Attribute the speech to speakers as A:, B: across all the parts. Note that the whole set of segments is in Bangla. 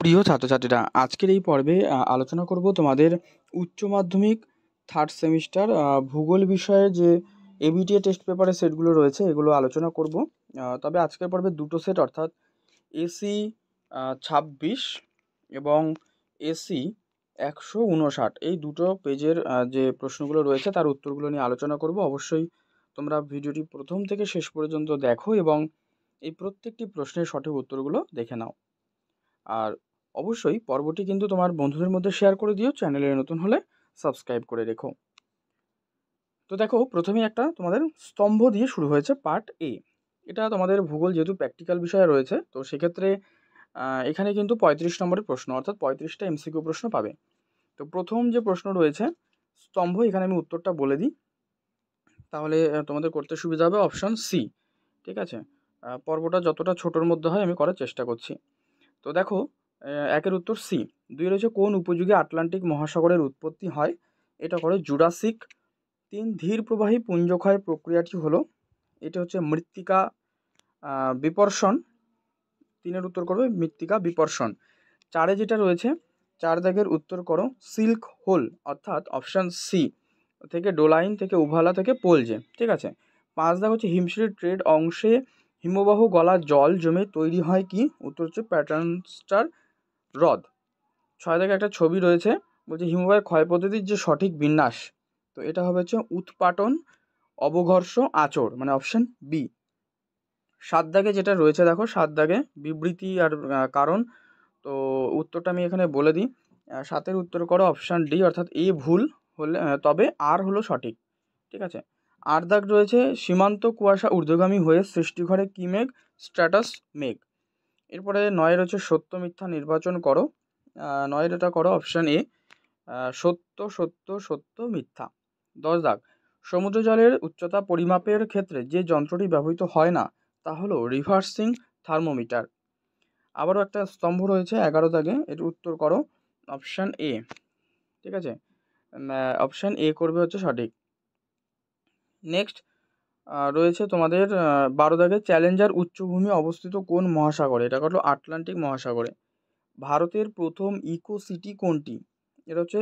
A: প্রিয় ছাত্রছাত্রীরা, আজকের এই পর্বে আলোচনা করব তোমাদের উচ্চ মাধ্যমিক থার্ড সেমিস্টার ভূগোল বিষয়ে যে এবিটিএ টেস্ট পেপারের সেটগুলো রয়েছে এগুলো আলোচনা করব। তবে আজকের পর্বে দুটো সেট অর্থাৎ এসি 26 এবং এসি 159 এই দুটো পেজের যে প্রশ্নগুলো রয়েছে তার উত্তরগুলো নিয়ে আলোচনা করব। অবশ্যই তোমরা ভিডিওটি প্রথম থেকে শেষ পর্যন্ত দেখো এবং এই প্রত্যেকটি প্রশ্নের সঠিক উত্তরগুলো দেখে নাও। আর অবশ্যই পর্বটি কিন্তু তোমার বন্ধুদের মধ্যে শেয়ার করে দিও, চ্যানেলে নতুন হলে সাবস্ক্রাইব করে রেখো। তো দেখো, প্রথমেই একটা তোমাদের স্তম্ভ দিয়ে শুরু হয়েছে পার্ট এ। এটা তোমাদের ভূগোল যেহেতু প্র্যাকটিক্যাল বিষয়ে রয়েছে, তো সেক্ষেত্রে এখানে কিন্তু 35 নম্বরের প্রশ্ন, অর্থাৎ 35টা এমসিকিউ প্রশ্ন পাবে। তো প্রথম যে প্রশ্ন রয়েছে স্তম্ভ, এখানে আমি উত্তরটা বলে দিই, তাহলে তোমাদের করতে সুবিধা হবে। অপশান সি, ঠিক আছে। পর্বটা যতটা ছোটোর মধ্যে হয় আমি করার চেষ্টা করছি। তো দেখো, একের উত্তর সি। দুই রয়েছে কোন উপযুগে আটলান্টিক মহাসাগরের উৎপত্তি হয়? এটা করে জুরাসিক। 3 ধীর প্রবাহী পুঞ্জক্ষয় প্রক্রিয়াটি হলো, এটা হচ্ছে মৃত্তিকা বিপর্ষণ। 3-এর উত্তর করবে মৃত্তিকা বিপর্ষণ। 4-এ যেটা রয়েছে 4 দাগের উত্তর করো সিল্ক হোল, অর্থাৎ অপশান সি থেকে ডোলাইন থেকে উভালা থেকে পোলজে, ঠিক আছে। 5 দাগ হচ্ছে হিমশিরি ট্রেড অংশে হিমবাহ গলা জল জমে তৈরি হয় কি? উত্তর হচ্ছে প্যাটার্নস্টার হ্রদ। 6 দাগে একটা ছবি রয়েছে, বলছে হিমবাহের ক্ষয় পদ্ধতির যে সঠিক বিন্যাস, তো এটা হবে হচ্ছে উৎপাটন অবঘর্ষ আচর, মানে অপশান বি। 7 দাগে যেটা রয়েছে দেখো, 7 দাগে বিবৃতি আর কারণ, তো উত্তরটা আমি এখানে বলে দিই। 7-এর উত্তর করো অপশান ডি, অর্থাৎ এ ভুল হলে তবে আর হলো সঠিক, ঠিক আছে। 8 দাগ রয়েছে সীমান্ত কুয়াশা ঊর্ধ্বগামী হয়ে সৃষ্টি করে কি মেঘ? স্ট্র্যাটাস মেঘ। এরপরে 9-এর হচ্ছে সত্য মিথ্যা নির্বাচন করো। 9-এর এটা করো অপশান এ, সত্য সত্য সত্য মিথ্যা। 10 দাগ সমুদ্র জলের উচ্চতা পরিমাপের ক্ষেত্রে যে যন্ত্রটি ব্যবহৃত হয় না তা হলো রিভার্সিং থার্মোমিটার। আবারও একটা স্তম্ভ রয়েছে 11 দাগে, এর উত্তর করো অপশান এ, ঠিক আছে। অপশান এ করবে হচ্ছে সঠিক। নেক্সট রয়েছে তোমাদের 12 দাগে চ্যালেঞ্জার উচ্চভূমি অবস্থিত কোন মহাসাগরে? এটা করলো আটলান্টিক মহাসাগরে। ভারতের প্রথম ইকো সিটি কোনটি? এটা হচ্ছে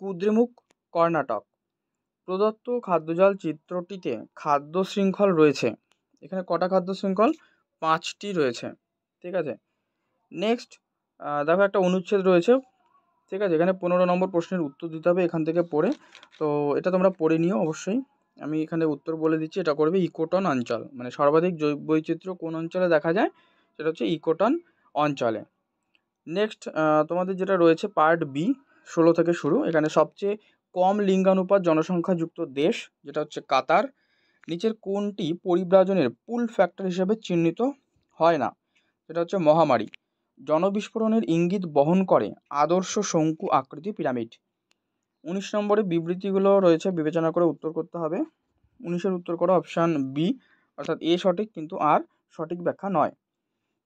A: কুদ্রেমুখ, কর্ণাটক। প্রদত্ত খাদ্যজাল চিত্রটিতে খাদ্য শৃঙ্খল রয়েছে, এখানে কটা খাদ্য শৃঙ্খল? 5টি রয়েছে, ঠিক আছে। নেক্সট দেখো একটা অনুচ্ছেদ রয়েছে, ঠিক আছে। এখানে 15 নম্বর প্রশ্নের উত্তর দিতে হবে এখান থেকে পড়ে, তো এটা তোমরা পড়ে নিও অবশ্যই। আমি এখানে উত্তর বলে দিচ্ছি, এটা করবে ইকোটন অঞ্চল, মানে সর্বাধিক জৈব বৈচিত্র্য কোন অঞ্চলে দেখা যায়? সেটা হচ্ছে ইকোটন অঞ্চলে। নেক্সট তোমাদের যেটা রয়েছে পার্ট বি, 16 থেকে শুরু। এখানে সবচেয়ে কম লিঙ্গানুপাত জনসংখ্যাযুক্ত দেশ, যেটা হচ্ছে কাতার। নিচের কোনটি পরিব্রাজনের পুল ফ্যাক্টর হিসেবে চিহ্নিত হয় না? সেটা হচ্ছে মহামারী। জনবিস্ফোরণের ইঙ্গিত বহন করে আদর্শ শঙ্কু আকৃতি পিরামিড। 19 নম্বরে বিবৃতিগুলো রয়েছে, বিবেচনা করে উত্তর করতে হবে। 19-এর উত্তর করো অপশান বি, অর্থাৎ এ সঠিক কিন্তু আর সঠিক ব্যাখ্যা নয়।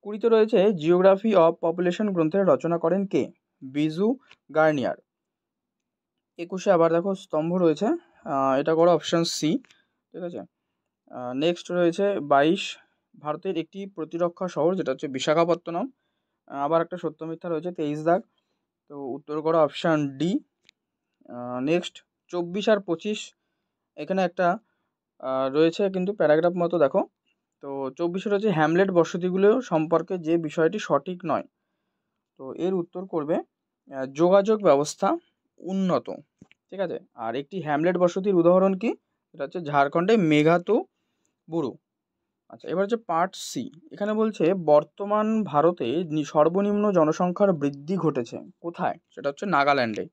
A: 20-তে রয়েছে জিওগ্রাফি অফ পপুলেশন গ্রন্থের রচনা করেন কে? বিজু গার্নিয়ার। 21-এ আবার দেখো স্তম্ভ রয়েছে, এটা করো অপশান সি, ঠিক আছে। নেক্সট রয়েছে 22, ভারতের একটি প্রতিরক্ষা শহর, যেটা হচ্ছে বিশাখাপত্তনম। আবার একটা সত্য মিথ্যা রয়েছে 23 দাগ, তো উত্তর করো অপশান ডি। নেক্সট 24 আর 25, এখানে একটা রয়েছে কিন্তু প্যারাগ্রাফ মতো, দেখো। তো 24-এ রয়েছে হ্যামলেট বসতিগুলো সম্পর্কে যে বিষয়টি সঠিক নয়, তো এর উত্তর করবে যোগাযোগ ব্যবস্থা উন্নত, ঠিক আছে। আর একটি হ্যামলেট বসতির উদাহরণ কি? এটা হচ্ছে ঝাড়খণ্ডে মেঘাতুবুরু। আচ্ছা, এবার হচ্ছে পার্ট সি। এখানে বলছে বর্তমান ভারতে সর্বনিম্ন জনসংখ্যার বৃদ্ধি ঘটেছে কোথায়? সেটা হচ্ছে নাগাল্যান্ডে।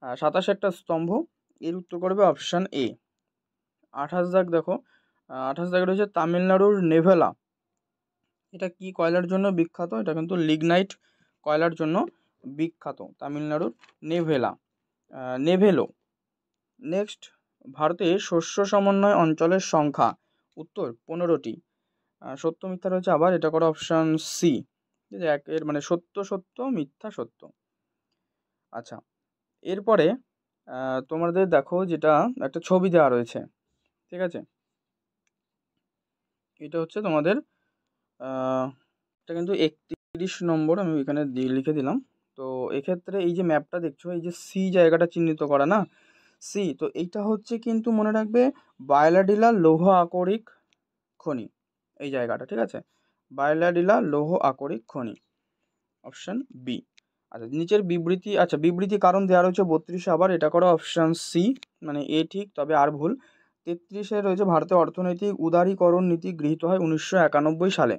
A: 27 একটা স্তম্ভ, এর উত্তর করবে অপশান এ। 28 দাগ দেখো, 28 দাগে রয়েছে তামিলনাড়ুর নেভেলা, এটা কি কয়লার জন্য বিখ্যাত? এটা কিন্তু লিগনাইট কয়লার জন্য বিখ্যাত, তামিলনাড়ুর নেভেলা, নেভেলো। নেক্সট, ভারতে শস্য সমন্বয় অঞ্চলের সংখ্যা, উত্তর 15টি। সত্য মিথ্যা রয়েছে আবার, এটা করো অপশান সি, ঠিক আছে। এর মানে সত্য সত্য মিথ্যা সত্য। আচ্ছা, এরপরে তোমাদের দেখো যেটা একটা ছবি দেওয়া রয়েছে, ঠিক আছে। এটা হচ্ছে তোমাদের এটা কিন্তু একটি 30 নম্বর আমি এখানে লিখে দিলাম। তো এক্ষেত্রে এই যে ম্যাপটা দেখছো, এই যে সি জায়গাটা চিহ্নিত করা না, সি, তো এইটা হচ্ছে কিন্তু মনে রাখবে বায়লাডিলা লৌহ আকরিক খনি, এই জায়গাটা, ঠিক আছে, বায়লাডিলা লৌহ আকরিক খনি, অপশান বি। আচ্ছা নিচের বিবৃতি, আচ্ছা বিবৃতি কারণ দেওয়া রয়েছে 32, আবার এটা করো অপশান সি, মানে এ ঠিক তবে আর ভুল। 33-এ রয়েছে ভারতের অর্থনৈতিক উদারীকরণ নীতি গৃহীত হয় 1991 সালে।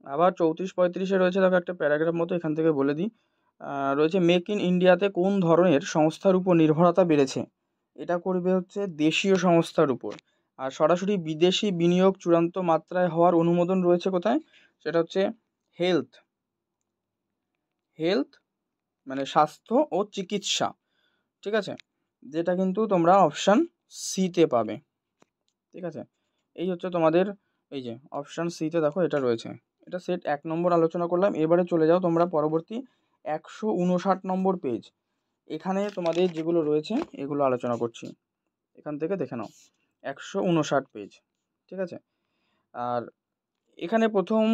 A: আবার 34-35-এ রয়েছে, দেখো একটা প্যারাগ্রাফ মতো, এখান থেকে বলে দিই। রয়েছে মেক ইন ইন্ডিয়াতে কোন ধরনের সংস্থার উপর নির্ভরতা বেড়েছে, এটা করবে হচ্ছে দেশীয় সংস্থার উপর। আর সরাসরি বিদেশি বিনিয়োগ চূড়ান্ত মাত্রায় হওয়ার অনুমোদন রয়েছে কোথায়, সেটা হচ্ছে হেলথ, হেলথ মানে স্বাস্থ্য ও চিকিৎসা, ঠিক আছে, যেটা কিন্তু তোমরা অপশান সিতে পাবে, ঠিক আছে। এই হচ্ছে তোমাদের এই যে অপশান সিতে দেখো এটা রয়েছে। এটা সেট 1 নম্বর আলোচনা করলাম। এবারে চলে যাও তোমরা পরবর্তী 159 নম্বর পেজ, এখানে তোমাদের যেগুলো রয়েছে এগুলো আলোচনা করছি, এখান থেকে দেখে নাও 159 পেজ, ঠিক আছে। আর এখানে প্রথম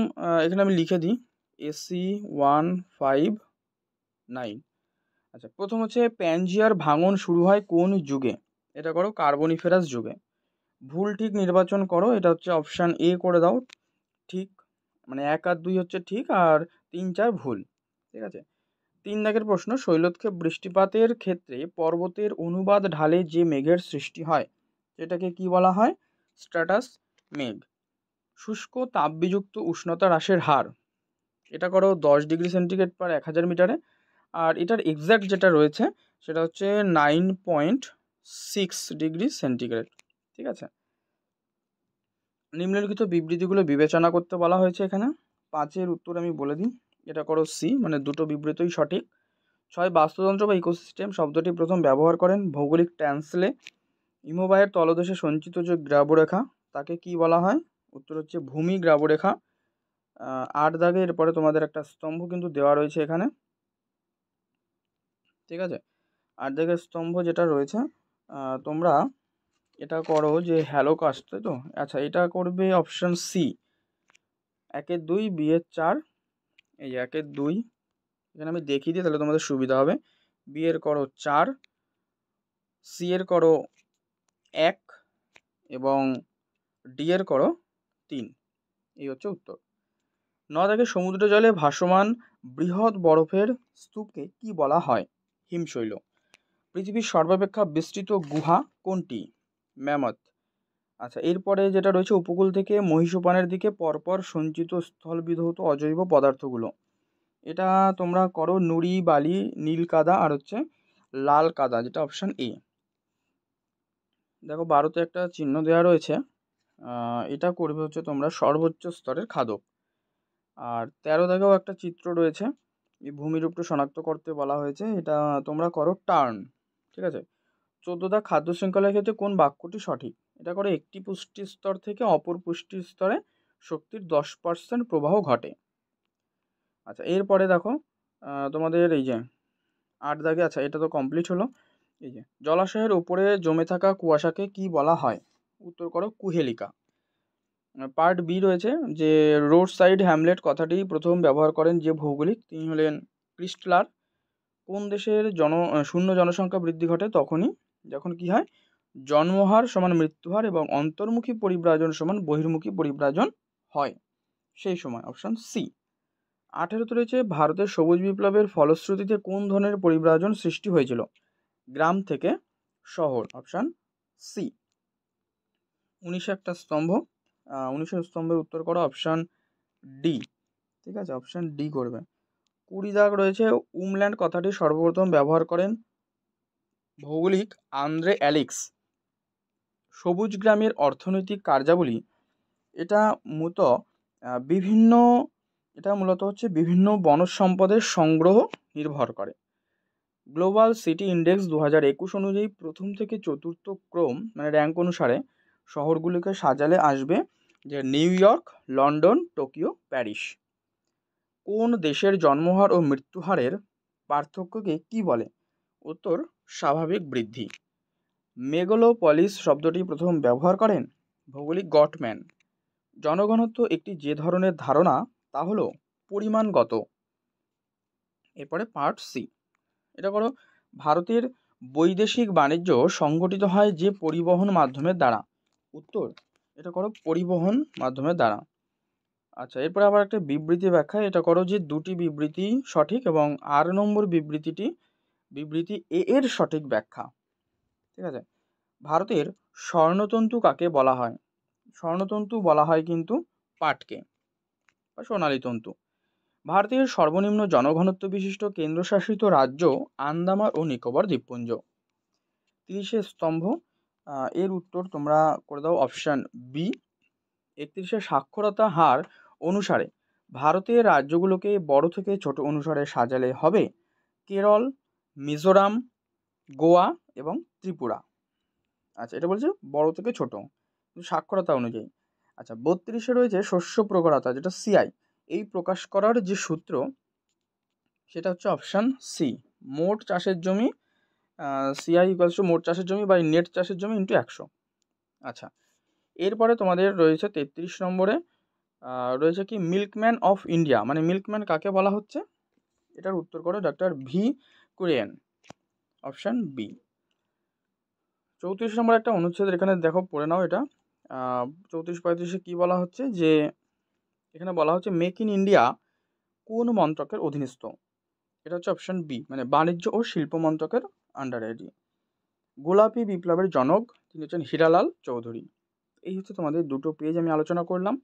A: এখানে আমি লিখে দিই এসি 159। আচ্ছা প্রথম হচ্ছে প্যানজিয়ার ভাঙন শুরু হয় কোন যুগে, এটা করো কার্বনিফেরাস যুগে। ভুল ঠিক নির্বাচন করো, এটা হচ্ছে অপশান এ করে দাও ঠিক, মানে 1 আর 2 হচ্ছে ঠিক আর 3, 4 ভুল, ঠিক আছে। 3 দাগের প্রশ্ন, শৈলক্ষে বৃষ্টিপাতের ক্ষেত্রে পর্বতের অনুবাদ ঢালে যে মেঘের সৃষ্টি হয় সেটাকে কি বলা হয়, স্ট্র্যাটাস মেঘ। শুষ্ক তাপবিযুক্ত উষ্ণতা হ্রাসের হার, এটা করো 10 ডিগ্রি সেন্টিগ্রেড পার 1000 মিটারে। আর এটার এক্স্যাক্ট যেটা রয়েছে সেটা হচ্ছে 9.6 ডিগ্রি সেন্টিগ্রেড, ঠিক আছে। নিম্নলিখিত বিবৃতিগুলো বিবেচনা করতে বলা হয়েছে এখানে। 5-এর উত্তর আমি বলে দিই, এটা করো সি, মানে দুটো বিবৃতিই সঠিক। 6 বাস্তুতন্ত্র বা ইকোসিস্টেম শব্দটি প্রথম ব্যবহার করেন ভৌগোলিক ট্যান্সলে। হিমবাহের তলদেশে সঞ্চিত যে গ্রাবরেখা তাকে কি বলা হয়, উত্তর হচ্ছে ভূমি গ্রাবরেখা। 8 দাগে এরপরে তোমাদের একটা স্তম্ভ কিন্তু দেওয়া রয়েছে এখানে, ঠিক আছে। 8 দাগের স্তম্ভ যেটা রয়েছে তোমরা এটা করো যে হ্যালোকাস্ট, তাই তো, আচ্ছা এটা করবে অপশান সি, 1-এর 2 2-এর 4, এই 1-এর 2 এখানে আমি দেখিয়ে দিই তাহলে তোমাদের সুবিধা হবে। বি-এর করো 4, সি-এর করো 1 এবং ডি-এর করো 3, এই হচ্ছে উত্তর। 9 দাগে সমুদ্র জলে ভাসমান বৃহৎ বরফের স্তূপকে কি বলা হয়, হিমশৈল। পৃথিবীর সর্বাপেক্ষা বিস্তৃত গুহা কোনটি, ম্যামথ। আচ্ছা এরপরে যেটা রয়েছে উপকূল থেকে মহীসোপানের দিকে পরপর সঞ্চিত স্থলবিধৌত অজৈব পদার্থগুলো, এটা তোমরা করো নুড়ি, বালি, নীল কাদা আর হচ্ছে লাল কাদা, যেটা অপশান এ। দেখো 12-তে একটা চিহ্ন দেওয়া রয়েছে, এটা করবে হচ্ছে তোমরা সর্বোচ্চ স্তরের খাদক। আর 13 দাগেও একটা চিত্র রয়েছে, এই ভূমিরূপটা শনাক্ত করতে বলা হয়েছে, এটা তোমরা করো টার্ন, ঠিক আছে। 14 দাগ খাদ্য শৃঙ্খলার ক্ষেত্রে কোন বাক্যটি সঠিক, এটা করো একটি পুষ্টি স্তর থেকে অপর পুষ্টি স্তরে শক্তির 10% প্রবাহ ঘটে। আচ্ছা এরপরে দেখো তোমাদের এই যে 8 দাগে, আচ্ছা এটা তো কমপ্লিট হলো। এই যে জলাশয়ের উপরে জমে থাকা কুয়াশাকে কি বলা হয়, উত্তর করো কুহেলিকা। পার্ট বি রয়েছে যে রোড সাইড হ্যামলেট কথাটি প্রথম ব্যবহার করেন যে ভৌগোলিক, তিনি হলেন ক্রিস্টলার। কোন দেশের শূন্য জনসংখ্যা বৃদ্ধি ঘটে তখনই যখন কি হয়, জন্মহার সমান মৃত্যুহার এবং অন্তর্মুখী পরিব্রাজন সমান বহির্মুখী পরিব্রাজন হয়, সেই সময়, অপশান সি। 18তে রয়েছে ভারতের সবুজ বিপ্লবের ফলশ্রুতিতে কোন ধরনের পরিব্রাজন সৃষ্টি হয়েছিল, গ্রাম থেকে শহর, অপশান সি। 19 একটা স্তম্ভ, 19 স্তম্ভের উত্তর করো অপশান ডি, ঠিক আছে, অপশান ডি করবে। 20 দাগ রয়েছে উমল্যান্ড কথাটি সর্বপ্রথম ব্যবহার করেন ভৌগোলিক আন্দ্রে অ্যালেক্স। সবুজ গ্রামের অর্থনৈতিক কার্যাবলী, এটা মূলত বিভিন্ন এটা মূলত হচ্ছে বিভিন্ন বনজ সম্পদের সংগ্রহ নির্ভর করে। গ্লোবাল সিটি ইন্ডেক্স 2021 অনুযায়ী প্রথম থেকে চতুর্থ ক্রম মানে র্যাঙ্ক অনুসারে শহরগুলিকে সাজালে আসবে যে new York, London, Tokyo, Paris. কোন দেশের জন্মহার ও মৃত্যুহারের পার্থক্যকে কি বলে, উত্তর স্বাভাবিক বৃদ্ধি। মেগালোপলিস শব্দটি প্রথম ব্যবহার করেন ভৌগোলিক গটম্যান। জনঘনত্ব একটি যে ধরনের ধারণা তা হলো পরিমাণগত। এরপরে পার্ট সি, এটা করো ভারতের বৈদেশিক বাণিজ্য সংগঠিত হয় যে পরিবহন মাধ্যমের দ্বারা। উত্তর, এটা করো পরিবহন মাধ্যমের দ্বারা। আচ্ছা, এরপরে আবার একটা বিবৃতি ব্যাখ্যা, এটা করো যে দুটি বিবৃতি সঠিক এবং 8 নম্বর বিবৃতি এ এর সঠিক ব্যাখ্যা। ঠিক আছে। ভারতের স্বর্ণতন্তু কাকে বলা হয়? স্বর্ণতন্তু বলা হয় কিন্তু পাটকে বা সোনালী তন্তু। ভারতের সর্বনিম্ন জনঘনত্ব বিশিষ্ট কেন্দ্রশাসিত রাজ্য আন্দামান ও নিকোবর দ্বীপপুঞ্জ। 30 স্তম্ভ, এর উত্তর তোমরা করে দাও অপশান বি। 31 সাক্ষরতা হার অনুসারে ভারতের রাজ্যগুলোকে বড় থেকে ছোট অনুসারে সাজালে হবে কেরল, মিজোরাম, গোয়া এবং ত্রিপুরা। আচ্ছা, এটা বলছে বড় থেকে ছোট সাক্ষরতা অনুযায়ী। আচ্ছা, 32 রয়েছে শস্য প্রখরতা, যেটা সিআই। এই প্রকাশ করার যে সূত্র সেটা হচ্ছে অপশান সি, মোট চাষের জমি, সিআই ইকুয়ালস টু মোট চাষের জমি বা নেট চাষের জমি ইন্টু 100। আচ্ছা, এরপরে তোমাদের রয়েছে 33 নম্বরে রয়েছে কি মিল্কম্যান অফ ইন্ডিয়া, মানে মিল্কম্যান কাকে বলা হচ্ছে? এটার উত্তর করো doctor V Kurien, option B. 34 নম্বর একটা অনুচ্ছেদের এখানে দেখো, পড়ে নাও এটা। 34-35 কি বলা হচ্ছে, যে এখানে বলা হচ্ছে মেক ইন ইন্ডিয়া কোন মন্ত্রকের অধীনস্থ? এটা হচ্ছে অপশান বি, মানে বাণিজ্য ও শিল্প মন্ত্রকের আন্ডারে এটি। গোলাপি বিপ্লবের জনক তিনি হচ্ছেন হীরালাল চৌধুরী। এই হচ্ছে তোমাদের দুটো পেজ আমি আলোচনা করলাম।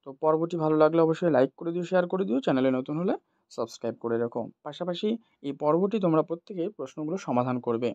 A: তো পরবর্তী ভালো লাগলে অবশ্যই লাইক করে দিও, শেয়ার করে দিও, চ্যানেলে নতুন হলে সাবস্ক্রাইব করে রাখো। পাশাপাশি এই পর্বটি তোমরা প্রত্যেকে প্রশ্নগুলো সমাধান করবে।